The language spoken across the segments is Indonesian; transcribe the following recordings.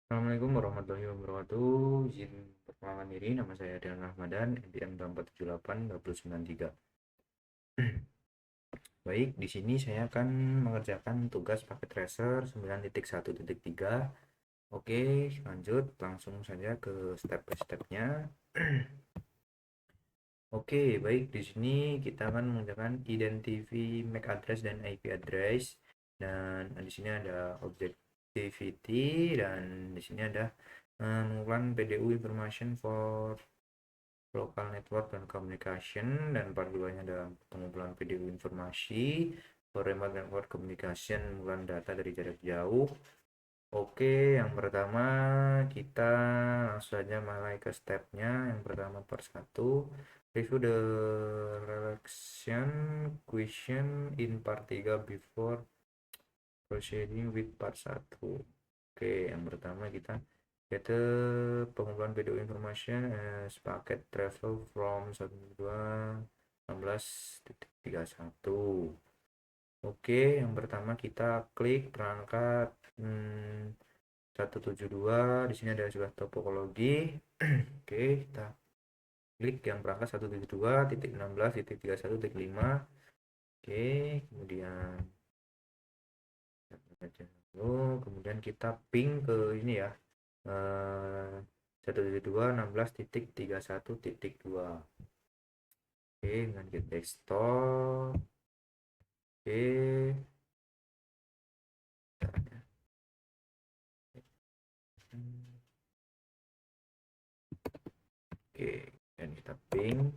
Assalamualaikum warahmatullahi wabarakatuh. Izin perkenalkan diri, nama saya Dian Rahmadan, NPM 478-293. Baik, di sini saya akan mengerjakan tugas paket tracer 9.1.3. Oke, lanjut langsung saja ke step by stepnya. Oke, baik, di sini kita akan mengerjakan identify MAC address dan IP address, dan di sini ada objectivity, dan di sini ada mengumpulkan PDU information for local network dan communication, dan part 2 nya ada pengumpulan PDU informasi for remote network communication, mengumpulkan data dari jarak jauh. Oke, yang pertama kita langsung saja mulai ke stepnya. Yang pertama per satu, review the relaxation question in part 3 before proceeding with part 1. Oke, yang pertama kita get pengumpulan video information as paket travel from 12.16.31. Oke, yang pertama kita klik perangkat 172. Di sini ada sebuah topologi. Oke, kita klik yang perangkat 172.16.31.5. Oke, kemudian kemudian kita ping ke ini ya, 172.16.31.2. Oke, dengan get desktop. Oke, oke, dan kita ping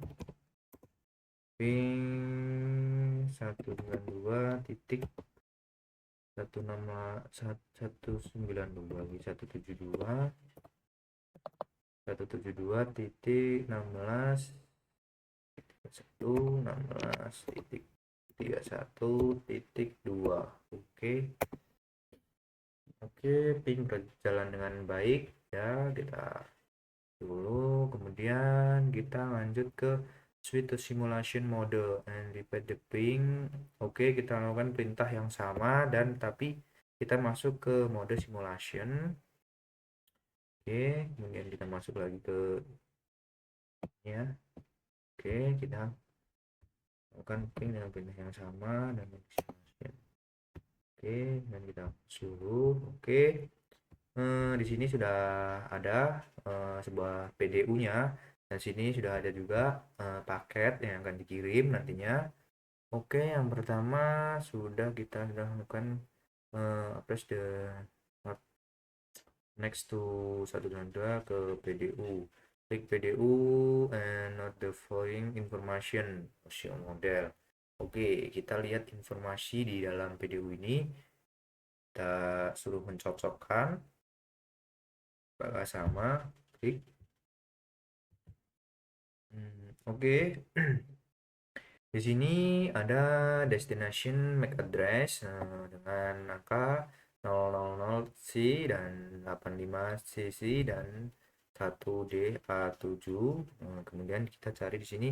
172.16.31.2. Oke. Oke, ping berjalan dengan baik ya, kita dulu, kemudian kita lanjut ke switch to simulation mode and repeat the ping. Oke, kita lakukan perintah yang sama dan tapi kita masuk ke mode simulation. Oke, kemudian kita masuk lagi ke ya. Oke, kita lakukan ping dengan perintah yang sama dan simulation. Oke, dan kita suruh. Oke, di sini sudah ada sebuah PDU-nya, dan sini sudah ada juga paket yang akan dikirim nantinya. Oke, yang pertama kita sudah lakukan press the next to 1.2 ke PDU. Klik PDU and not the following information option model. Oke, kita lihat informasi di dalam PDU ini. Kita suruh mencocokkan apakah sama, klik. Oke. Di sini ada destination MAC address dengan angka 000C dan 85CC dan 1DA7. Kemudian kita cari di sini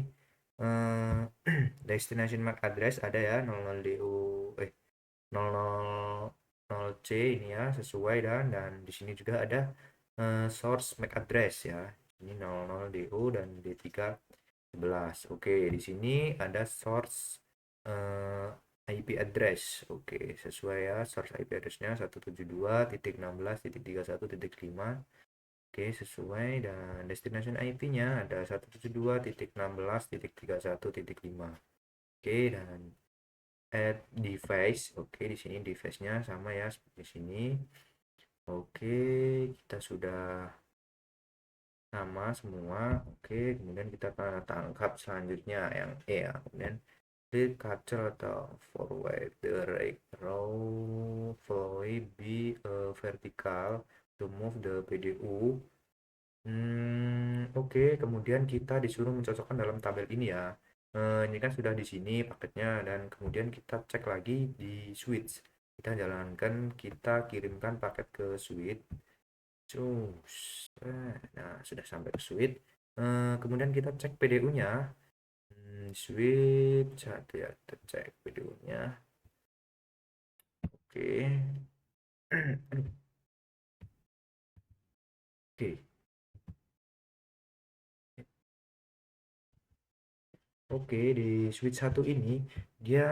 destination MAC address ada ya, 000C ini ya, sesuai, dan di sini juga ada source MAC address ya. Ini 00DO dan D311. Oke, di sini ada source IP address. Oke, sesuai ya, source IP addressnya 172.16.31.5. Oke, sesuai, dan destination IP-nya ada 172.16.31.5. Oke, dan add device. Oke, di sini device-nya sama ya seperti di sini. Oke, kita sudah sama semua. Oke, kemudian kita akan tangkap selanjutnya yang E ya. Kemudian klik capture atau forward the right row flow be vertical to move the PDU. Oke, kemudian kita disuruh mencocokkan dalam tabel ini ya. Ini kan sudah di sini paketnya, dan kemudian kita cek lagi di switch. Kita jalankan, kita kirimkan paket ke switch. Cus. Nah, sudah sampai ke switch. Kemudian kita cek PDU-nya. Switch satu ya, kita cek PDU-nya. Oke. Oke. Oke, di switch 1 ini dia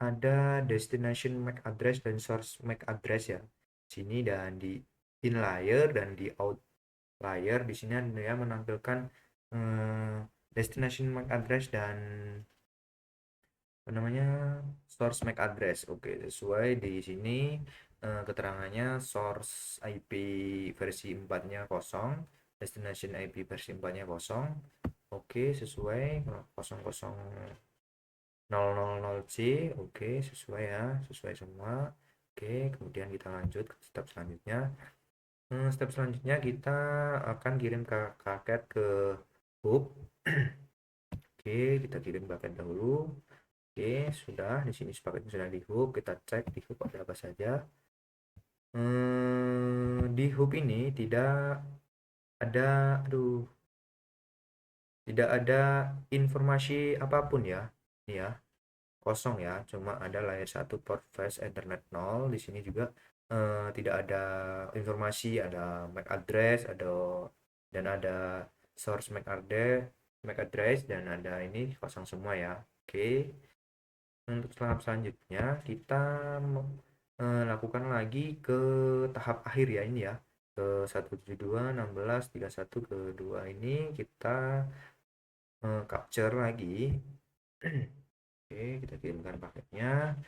ada destination MAC address dan source MAC address ya. Sini dan di in layer dan di out layer di sini dia menampilkan destination MAC address dan apa namanya source MAC address. Oke, sesuai di sini keterangannya source IP versi 4-nya kosong, destination IP versi 4-nya kosong. Oke, sesuai 000C. Oke, sesuai ya, sesuai semua. Oke, kemudian kita lanjut ke step selanjutnya. Step selanjutnya kita akan kirim ke paket ke hub. Oke, kita kirim paket dahulu. Oke, sudah di sini paketnya sudah di hub. Kita cek di hub ada apa saja. Di hub ini ada, aduh, tidak ada informasi apapun ya. Ini ya, kosong ya, cuma ada layer 1 port flash Ethernet 0. Di sini juga tidak ada informasi, ada MAC address, dan ada source MAC address dan ada ini kosong semua ya. Oke. Untuk tahap selanjutnya kita lakukan lagi ke tahap akhir ya, ini ya, ke 172.16.31 ke 2 ini kita capture lagi. Oke, kita kirimkan paketnya.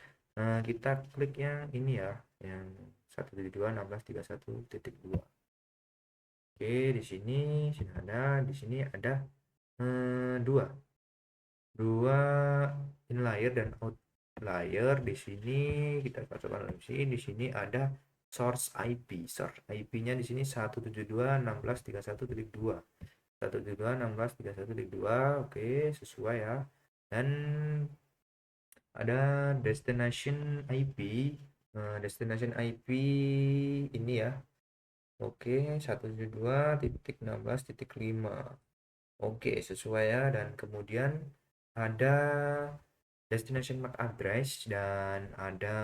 Kita klik yang ini ya, yang 172.16.31.2. Oke, di sini ada dua in layer dan out layer. Di sini kita masukkan di sini. Di sini ada source IP. Source IP-nya di sini 172.16.31.2. 172.16.31.2. Oke, sesuai ya. Dan ada destination IP. Destination IP ini ya. Oke, 172.16.5. Oke, sesuai ya. Dan kemudian ada destination MAC address dan ada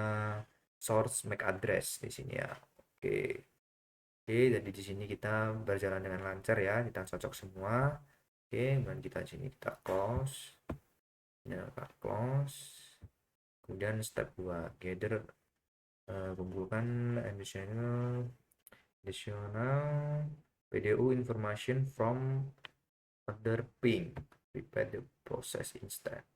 source MAC address di sini ya. Oke. Oke, jadi di sini kita berjalan dengan lancar ya. Kita cocok semua. Oke, dan kita di sini kita close. Ya, kita close. Kemudian step 2, gather, kumpulkan additional PDU information from other ping. Prepare the process instant.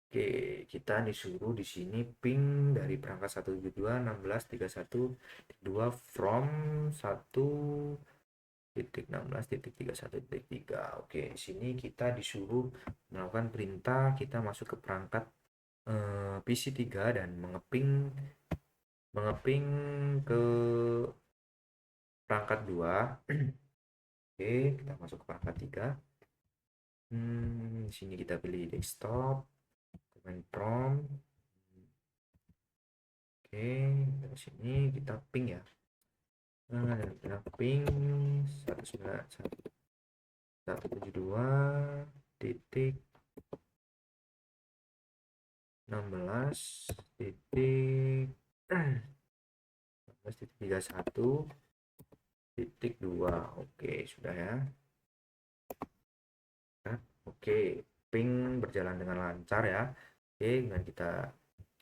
Oke, kita disuruh di sini ping dari perangkat 172.16.31.2 from 1.16.31.3. Oke, di sini kita disuruh melakukan perintah, kita masuk ke perangkat PC3 dan mengeping ke perangkat 2. Oke, kita masuk ke perangkat 3. Di sini kita pilih desktop, command prompt. Oke, dari sini kita ping ya. Dan kita ping 172.16.31.2. Oke, sudah ya. Oke, ping berjalan dengan lancar ya. Oke, dan kita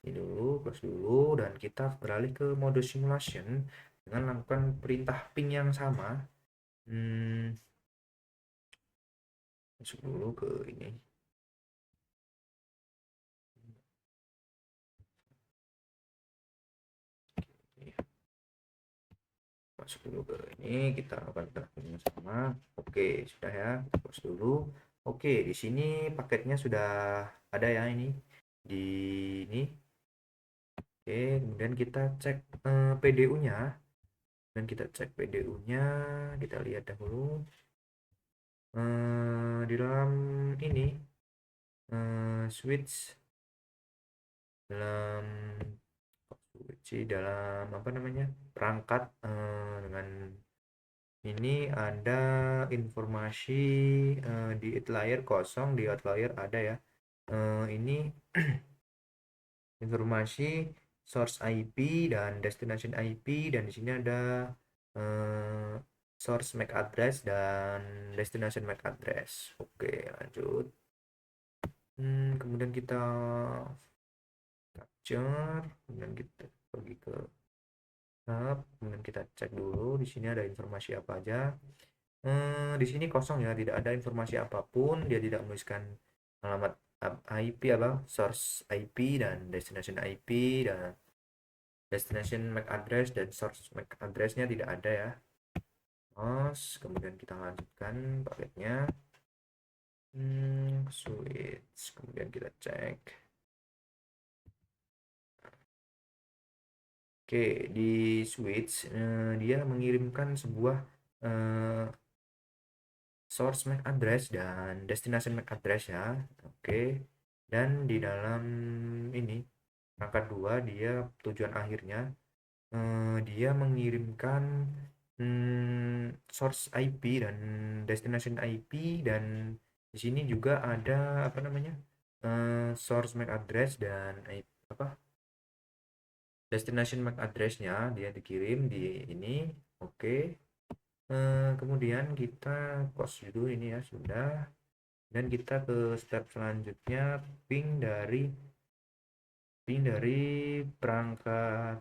ini dulu, close dulu, dan kita beralih ke mode simulation dengan melakukan perintah ping yang sama. Masuk dulu ke ini. Masuk dulu ke ini, kita lakukan ping yang sama. Oke, sudah ya, kita close dulu. Oke, di sini paketnya sudah ada ya, ini di ini. Oke, kemudian kita cek PDU-nya. Dan kita cek PDU-nya, kita lihat dahulu di dalam ini switch dalam apa namanya perangkat dengan ini ada informasi di outlier kosong, di outlier ada ya ini informasi source IP dan destination IP, dan di sini ada source MAC address dan destination MAC address. Oke, lanjut. Kemudian kita capture, kemudian kita pergi ke hub, kemudian kita cek dulu di sini ada informasi apa aja. Di sini kosong ya, tidak ada informasi apapun, dia tidak menuliskan alamat IP apa, source IP dan destination IP dan destination MAC address dan source MAC addressnya tidak ada ya. Kemudian kita lanjutkan paketnya. Switch, kemudian kita cek. Oke, di switch dia mengirimkan sebuah source MAC address dan destination MAC address ya. Oke, dan di dalam ini angka 2 dia tujuan akhirnya dia mengirimkan source IP dan destination IP, dan di sini juga ada apa namanya, source MAC address dan apa, destination MAC addressnya dia dikirim di ini. Oke, kemudian kita close dulu ini ya, sudah. Dan kita ke step selanjutnya, ping dari perangkat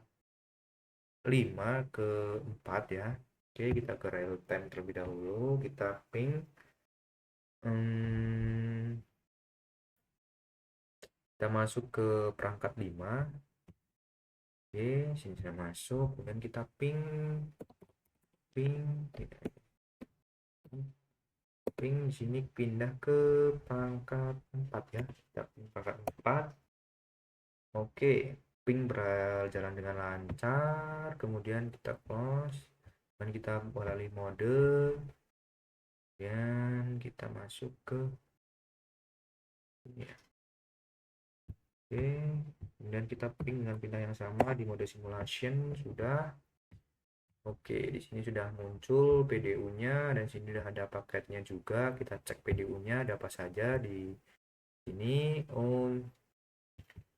5 ke 4 ya. Oke, kita ke real time terlebih dahulu, kita ping kita masuk ke perangkat 5. Oke, sini sudah masuk, kemudian kita ping di sini pindah ke perangkat 4 ya. Kita ping perangkat 4. Oke, ping berjalan dengan lancar, kemudian kita close dan kita beralih mode, dan kita masuk ke ini ya. Oke, kemudian kita ping dengan pindah yang sama di mode simulation sudah. Oke, di sini sudah muncul PDU-nya dan sini sudah ada paketnya juga. Kita cek PDU-nya ada apa saja di sini.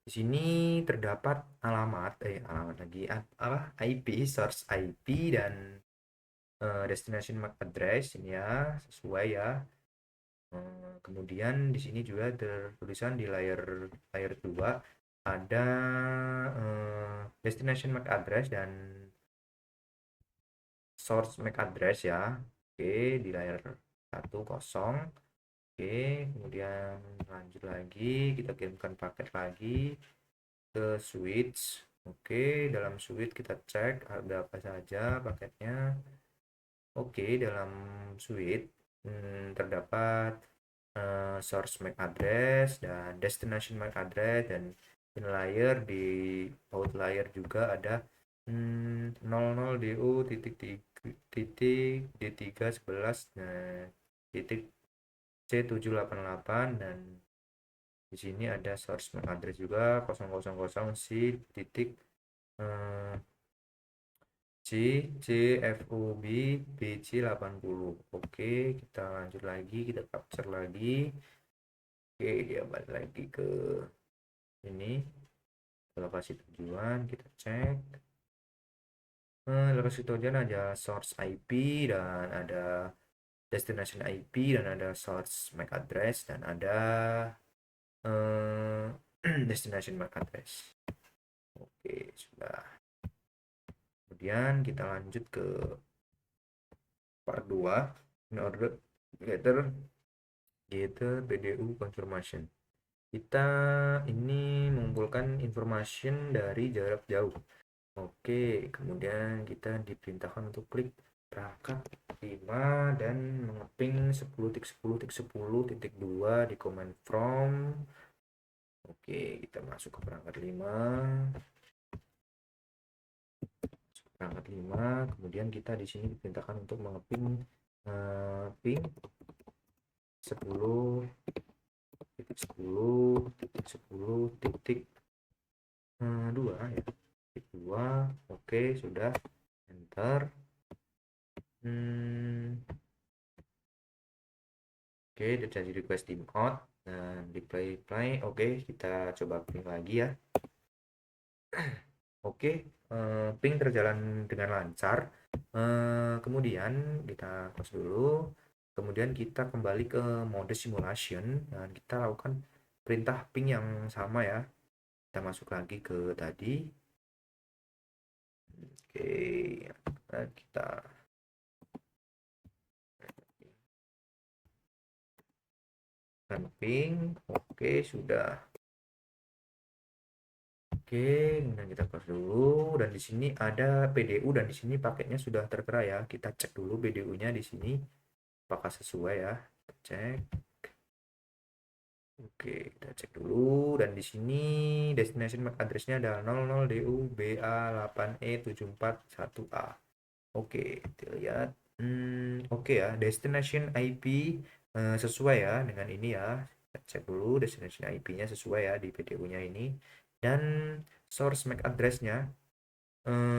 Di sini terdapat alamat lagi apa, IP, source IP dan destination MAC address ini ya, sesuai ya. Kemudian di sini juga tertulisan di layer 2 ada destination MAC address dan source MAC address ya. Oke, di layer 1 kosong. Oke, kemudian lanjut lagi, kita kirimkan paket lagi ke switch. Oke, dalam switch kita cek ada apa saja paketnya. Oke, dalam switch terdapat source MAC address dan destination MAC address, dan in layer di outlier juga ada 00DU titik D311 titik C788, dan di sini ada source MAC address juga 000 C titik C CFOB BC 80. Oke, kita lanjut lagi, kita capture lagi. Oke, dia balik lagi ke ini, ke lokasi tujuan, kita cek. Lokasi tujuan ada source IP dan ada destination IP dan ada source MAC address dan ada destination MAC address. Oke, sudah. Kemudian kita lanjut ke part 2, in order gather PDU confirmation. Kita ini mengumpulkan information dari jarak jauh. Oke, kemudian kita diperintahkan untuk klik perangkat 5 dan mengeping 10.10.10.2 di command from. Oke, kita masuk ke perangkat 5. Kemudian kita di sini diperintahkan untuk mengeping ping 10.10.10.2 ya. 2. Oke, sudah, enter. Oke, udah jadi request timeout dan di play. Oke, kita coba ping lagi ya. Oke, ping terjalan dengan lancar. Kemudian kita close dulu. Kemudian kita kembali ke mode simulation dan kita lakukan perintah ping yang sama ya. Kita masuk lagi ke tadi. Oke, kita ping. Oke, sudah. Oke, kemudian kita close dulu dan di sini ada PDU dan di sini paketnya sudah tertera ya. Kita cek dulu PDU-nya di sini apakah sesuai ya. Kita cek. Oke, kita cek dulu dan di sini destination MAC address-nya adalah 00DU BA8E741A. Oke, kita lihat. Oke ya, destination IP sesuai ya dengan ini ya. Kita cek dulu destination IP-nya sesuai ya di PDU-nya ini. Dan source MAC address-nya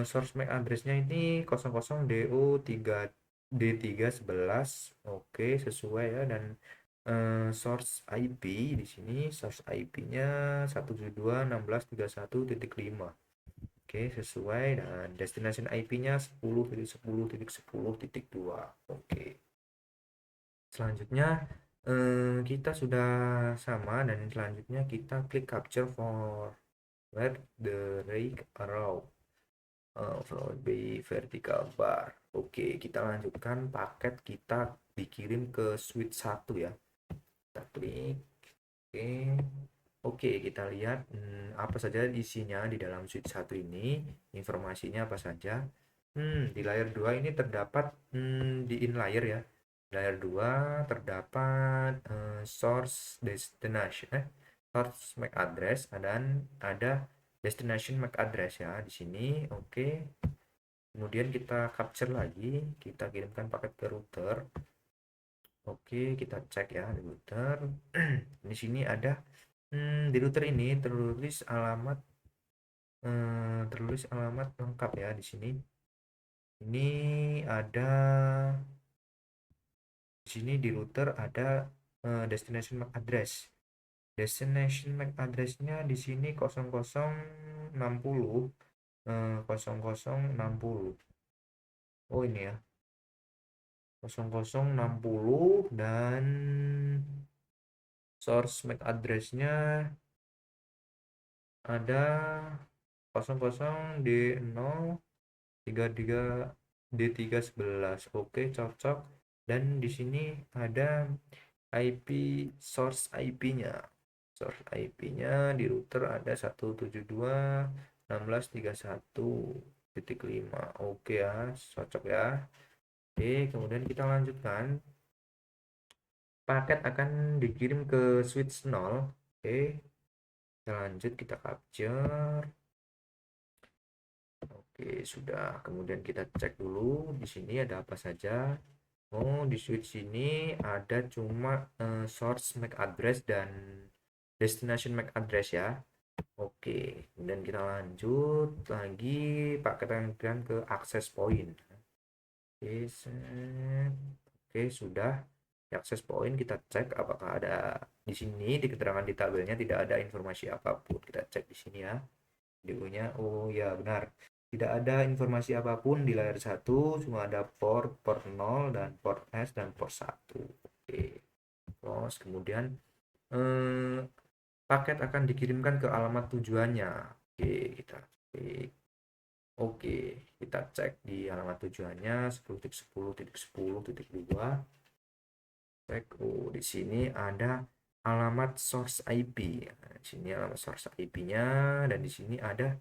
source MAC address-nya ini 00DU3 D311. Oke, sesuai ya dan source IP di sini source IP-nya 172.16.31.5. Oke, sesuai dan destination IP-nya 10.10.10.2. Oke. Selanjutnya kita sudah sama dan selanjutnya kita klik capture for where the ray arrow followed by vertical bar. Oke, kita lanjutkan paket kita dikirim ke switch 1 ya. Kita klik. Oke. Oke, kita lihat apa saja isinya di dalam switch 1 ini. Informasinya apa saja. Di layer 2 ini terdapat di in layer ya. Layer 2 terdapat source destination source MAC address dan ada destination MAC address ya di sini. Oke. Kemudian kita capture lagi, kita kirimkan paket ke router. Oke, kita cek ya di router. Di sini ada di router ini tertulis alamat lengkap ya di sini. Ini ada di sini di router ada destination MAC address. Destination MAC address-nya di sini 0060 0060. Oh ini ya. 0060 dan source MAC address-nya ada 00D033 D311. Oke, cocok. Dan di sini ada IP source IP-nya. Source IP-nya di router ada 172.16.31.5. Oke ya, cocok ya. Oke, kemudian kita lanjutkan. Paket akan dikirim ke switch 0. Oke, kita lanjut, kita capture. Oke, sudah. Kemudian kita cek dulu di sini ada apa saja. Oh, di switch ini ada cuma source MAC address dan destination MAC address ya. Oke, kemudian kita lanjut lagi paket yang ke access point. Oke, set. Oke, sudah. Di access point kita cek apakah ada di sini di keterangan di tabelnya tidak ada informasi apapun. Kita cek di sini ya. Videonya. Oh ya, benar. Tidak ada informasi apapun di layar 1, cuma ada port 0 dan port S dan port 1. Oke. Terus kemudian eh, paket akan dikirimkan ke alamat tujuannya. Oke, kita klik. Oke, kita cek di alamat tujuannya 10.10.10.2. Cek. Oh, di sini ada alamat source IP. Nah, di sini alamat source IP-nya dan di sini ada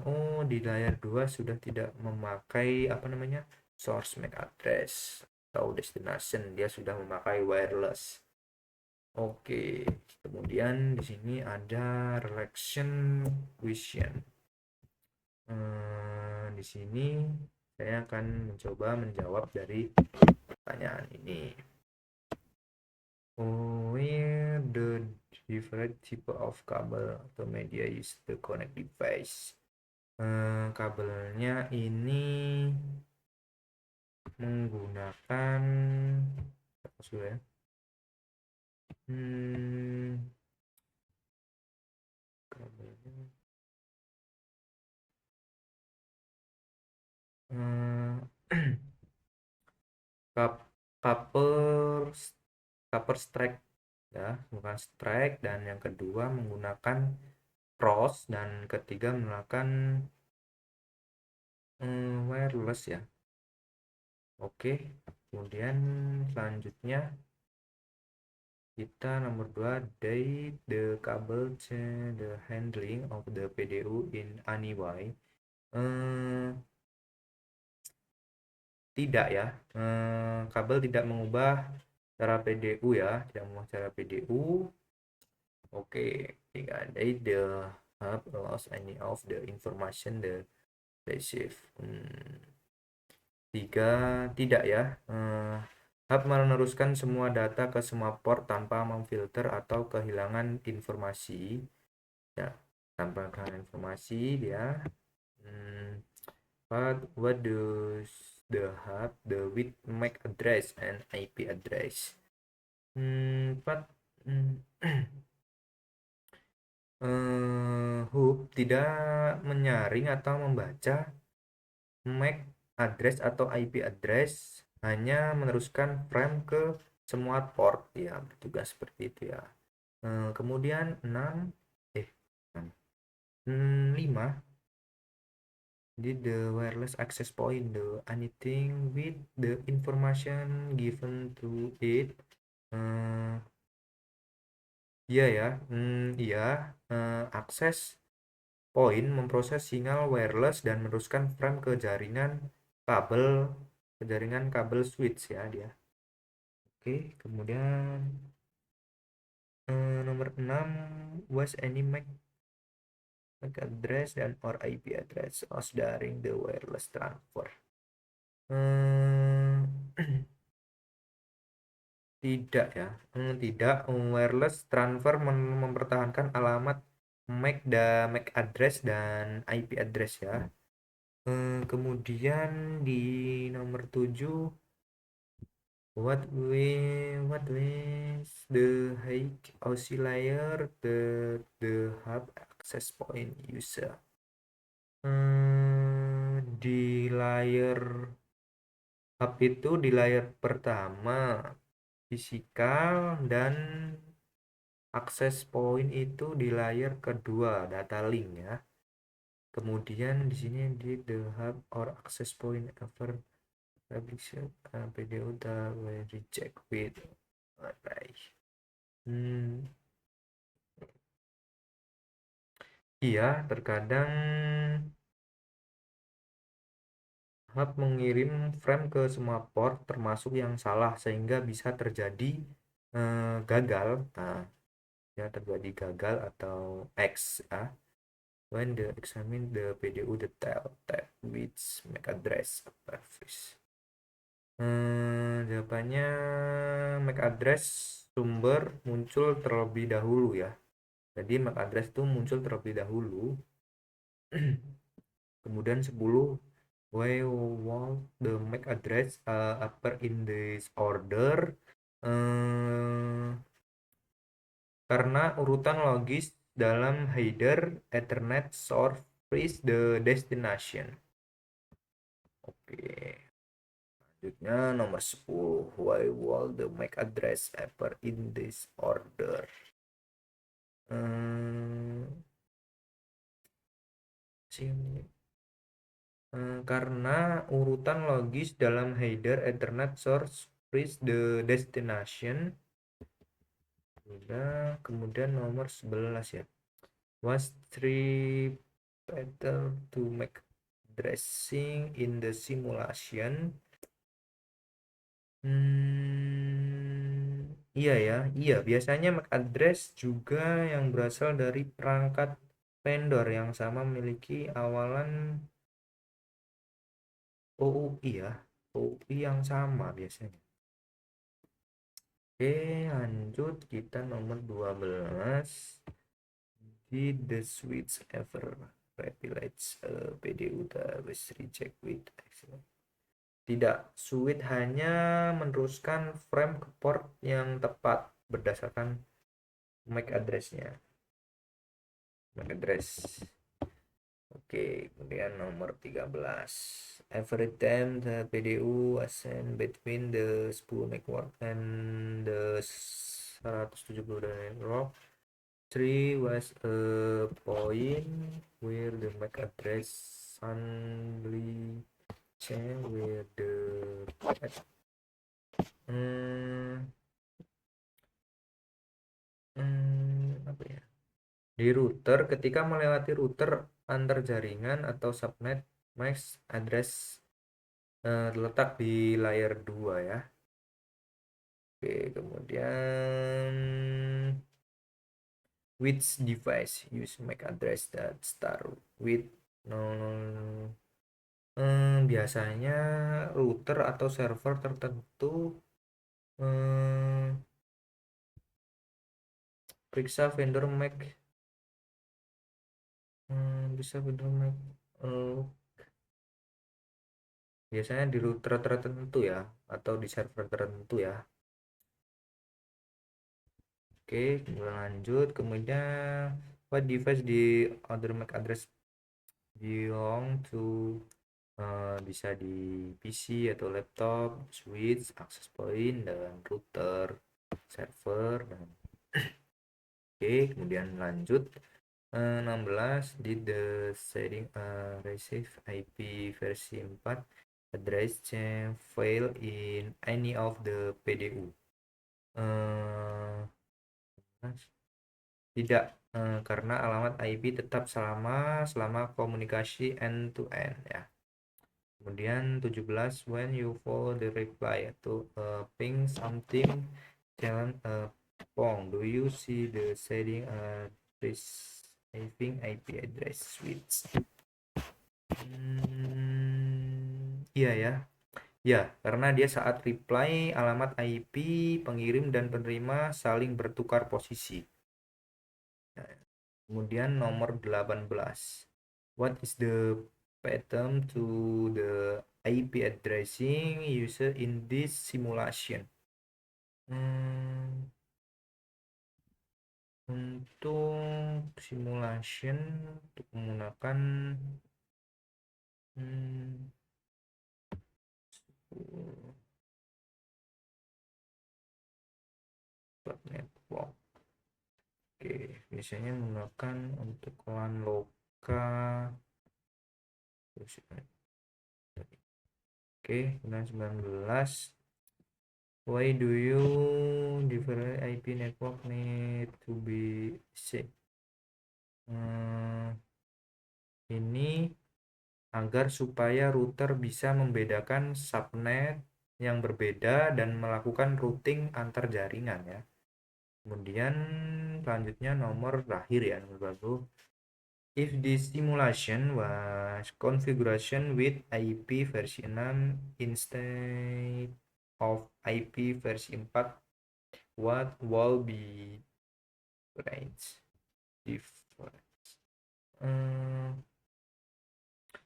oh di layar 2 sudah tidak memakai apa namanya source MAC address atau destination, dia sudah memakai wireless. Oke, kemudian di sini ada relaxation question. Di sini saya akan mencoba menjawab dari pertanyaan ini. Where the different type of cable atau media is the connect device. Kabelnya ini menggunakan apa sih ya? Kabelnya Hmm, Copper copper strike ya, bukan strike. Dan yang kedua menggunakan cross, dan ketiga menggunakan wireless ya. Oke, kemudian selanjutnya kita nomor 2, date the cable the handling of the PDU in any way. Tidak ya, kabel tidak mengubah cara PDU ya, tidak mengubah cara PDU. Oke, tiga, date the hub lost any of the information the receive. Tiga, tidak ya, hub meneruskan semua data ke semua port tanpa memfilter atau kehilangan informasi ya, tanpa kehilangan informasi dia. What does the hub the with MAC address and IP address? But hub tidak menyaring atau membaca MAC address atau IP address, hanya meneruskan frame ke semua port ya, bertugas seperti itu ya. Kemudian 6, 5, did the wireless access point the anything with the information given to it. Iya ya, iya, akses point memproses sinyal wireless dan meneruskan frame ke jaringan kabel switch ya dia. Oke, kemudian nomor 6, was any MAC address dan or IP address lost during the wireless transfer. Tidak ya, tidak. Wireless transfer mempertahankan alamat MAC address dan IP address ya. Kemudian di nomor 7, what ways the high oscillator the hub access point user. Di layar hub itu di layar pertama fisikal, dan akses point itu di layar kedua data link ya. Kemudian di sini di the hub or access point ever publisher PDU the reject with array. Iya, terkadang hub mengirim frame ke semua port termasuk yang salah, sehingga bisa terjadi gagal. Nah, ya, terjadi gagal atau X ya. When the examine the PDU detail tab which MAC address service. Jawabannya MAC address sumber muncul terlebih dahulu ya. Jadi MAC address itu muncul terlebih dahulu. Kemudian 10, why won't the MAC address appear in this order? Karena urutan logis dalam header Ethernet source is the destination. Oke. Selanjutnya nomor 10, why will the MAC address appear in this order? Karena urutan logis dalam header Ethernet source is the destination. Kemudian nomor 11 ya, was three better to make addressing in the simulation. Iya ya, iya, biasanya MAC address juga yang berasal dari perangkat vendor yang sama memiliki awalan OUI ya, OUI yang sama biasanya. Oke, lanjut kita nomor 12. Did the switch ever replicates PDU was reject with excellent? Tidak, switch hanya meneruskan frame ke port yang tepat berdasarkan MAC address-nya. MAC address. Oke, kemudian nomor 13. Every time the PDU ascend between the 10 network and the 170 network, 3 was a point where the MAC address suddenly change where the hmm, apa ya? Di router, ketika melewati router antar jaringan atau subnet, MAC address terletak di layer 2 ya. Oke, kemudian which device use MAC address that start with no, biasanya router atau server tertentu periksa vendor MAC, bisa vendor MAC eh, biasanya di router tertentu ya atau di server tertentu ya. Oke, kemudian lanjut. Kemudian what device di other MAC address belong to, bisa di PC atau laptop, switch, access point, dan router, server, dan oke, kemudian lanjut. 16 did the setting receive IP versi 4 address change fail in any of the PDU. Tidak, karena alamat IP tetap selama komunikasi end to end ya. Kemudian 17 when you follow the reply to ping something challenge pong, do you see the setting receiving IP address switch? Iya ya. Ya, karena dia saat reply alamat IP pengirim dan penerima saling bertukar posisi. Kemudian nomor 18. What is the pattern to the IP addressing user in this simulation? Untuk simulation untuk menggunakan network. Oke, biasanya menggunakan untuk LAN lokal. Oke, kemudian 19. Why do you different IP network need to be safe? Ini agar supaya router bisa membedakan subnet yang berbeda dan melakukan routing antar jaringan ya. Kemudian selanjutnya nomor terakhir ya, nomor 20. If this simulation was configuration with IP versi 6 instead of IP versi 4, what will be range difference?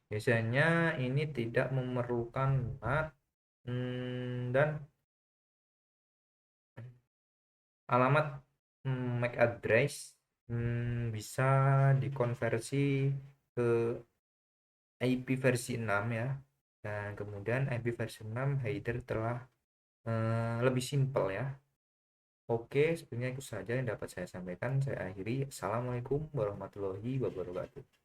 Biasanya ini tidak memerlukan NAT dan alamat MAC address bisa dikonversi ke IP versi 6 ya. Dan kemudian IP versi 6 header telah lebih simpel ya. Oke, sebenarnya itu saja yang dapat saya sampaikan. Saya akhiri. Assalamualaikum warahmatullahi wabarakatuh.